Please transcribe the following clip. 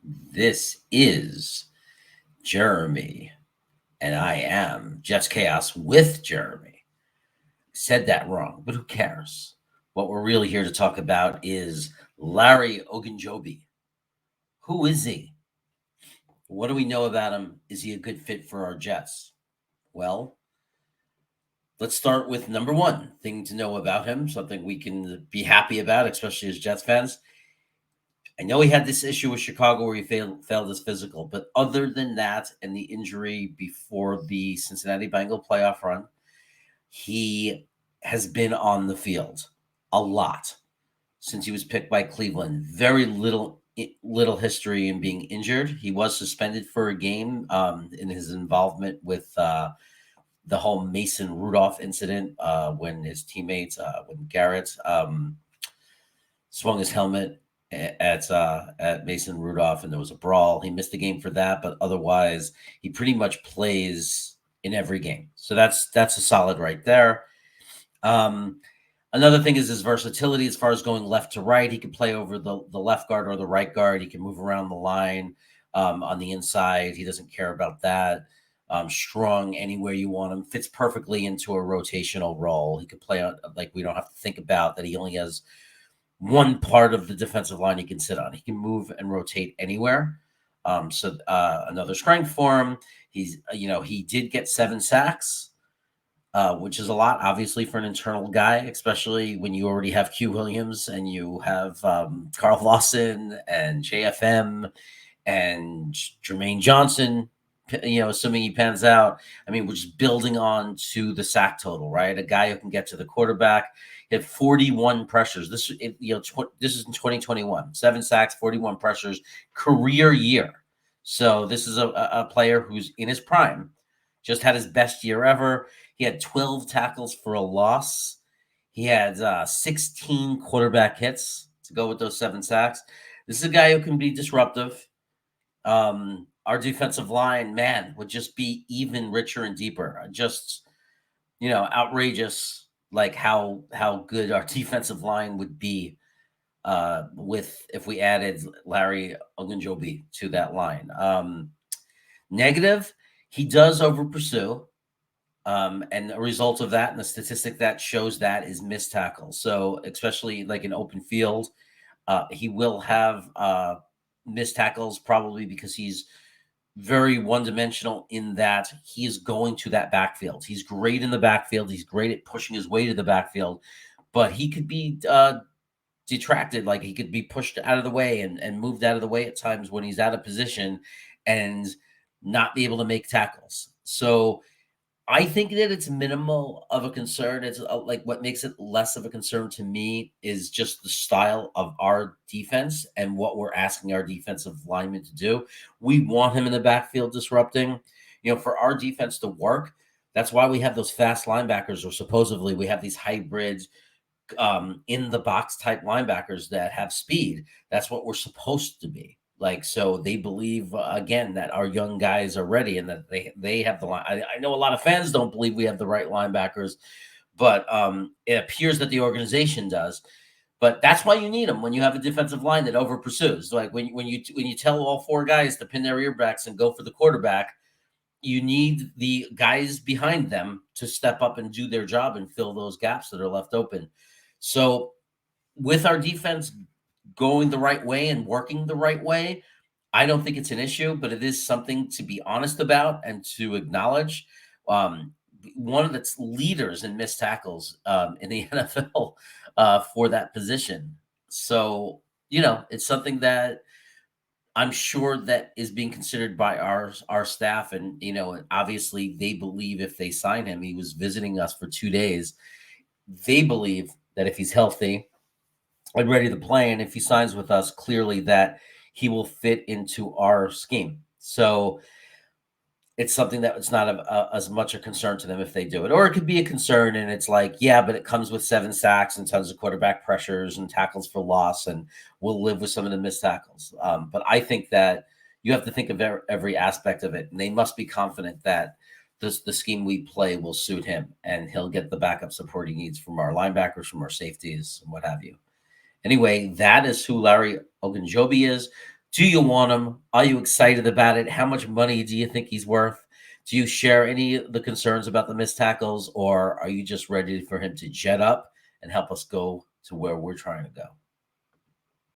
This is Jeremy, and I am Jets Chaos with Jeremy. Said that wrong, but who cares? What we're really here to talk about is Larry Ogunjobi. Who is he? What do we know about him? Is he a good fit for our Jets? Well, let's start with number one thing to know about him, something we can be happy about, especially as Jets fans. I know he had this issue with Chicago where he failed his physical, but other than that and the injury before the Cincinnati Bengal playoff run, he has been on the field a lot since he was picked by Cleveland. Very little history in being injured. He was suspended for a game in his involvement with the whole Mason Rudolph incident when his teammates, when Garrett swung his helmet at Mason Rudolph, and there was a brawl. He missed the game for that, but otherwise, he pretty much plays in every game. So that's a solid right there. Another thing is his versatility as far as going left to right. He can play over the left guard or the right guard. He can move around the line on the inside. He doesn't care about that. Strong anywhere you want him. Fits perfectly into a rotational role. He could play on, like, we don't have to think about that he only has one part of the defensive line he can sit on. He can move and rotate anywhere. So another strength for him. He's, he did get 7 sacks, which is a lot, obviously, for an internal guy, especially when you already have Q Williams and you have Carl Lawson and JFM and Jermaine Johnson. Assuming he pans out. I mean, we're just building on to the sack total, right? A guy who can get to the quarterback. He had 41 pressures. This is in 2021. 7 sacks, 41 pressures, career year. So this is a player who's in his prime. Just had his best year ever. He had 12 tackles for a loss. He had 16 quarterback hits to go with those 7 sacks. This is a guy who can be disruptive. Our defensive line, man, would just be even richer and deeper. Just, outrageous, like how good our defensive line would be if we added Larry Ogunjobi to that line. Negative, he does over pursue. And the result of that and the statistic that shows that is missed tackles. So especially like in open field, he will have missed tackles probably because he's very one-dimensional in that he is going to that backfield. He's great in the backfield. He's great at pushing his way to the backfield, but he could be detracted. Like he could be pushed out of the way and moved out of the way at times when he's out of position and not be able to make tackles. So I think that it's minimal of a concern. It's like what makes it less of a concern to me is just the style of our defense and what we're asking our defensive linemen to do. We want him in the backfield disrupting, for our defense to work. That's why we have those fast linebackers, or supposedly we have these hybrids in the box type linebackers that have speed. That's what we're supposed to be. Like, so they believe, again, that our young guys are ready and that they have the line. I know a lot of fans don't believe we have the right linebackers, but it appears that the organization does. But that's why you need them when you have a defensive line that over pursues. Like when you tell all 4 guys to pin their earbacks and go for the quarterback, you need the guys behind them to step up and do their job and fill those gaps that are left open. So with our defense going the right way and working the right way, I don't think it's an issue, but it is something to be honest about and to acknowledge. One of its leaders in missed tackles in the NFL for that position. So, it's something that I'm sure that is being considered by our staff. And, obviously they believe if they sign him, he was visiting us for 2 days. They believe that if he's healthy and ready to play, and if he signs with us, clearly that he will fit into our scheme. So it's something that it's not as much a concern to them if they do it. Or it could be a concern, and it's like, yeah, but it comes with 7 sacks and tons of quarterback pressures and tackles for loss, and we'll live with some of the missed tackles. But I think that you have to think of every aspect of it, and they must be confident that the scheme we play will suit him, and he'll get the backup support he needs from our linebackers, from our safeties, and what have you. Anyway, that is who Larry Ogunjobi is. Do you want him? Are you excited about it? How much money do you think he's worth? Do you share any of the concerns about the missed tackles, or are you just ready for him to jet up and help us go to where we're trying to go?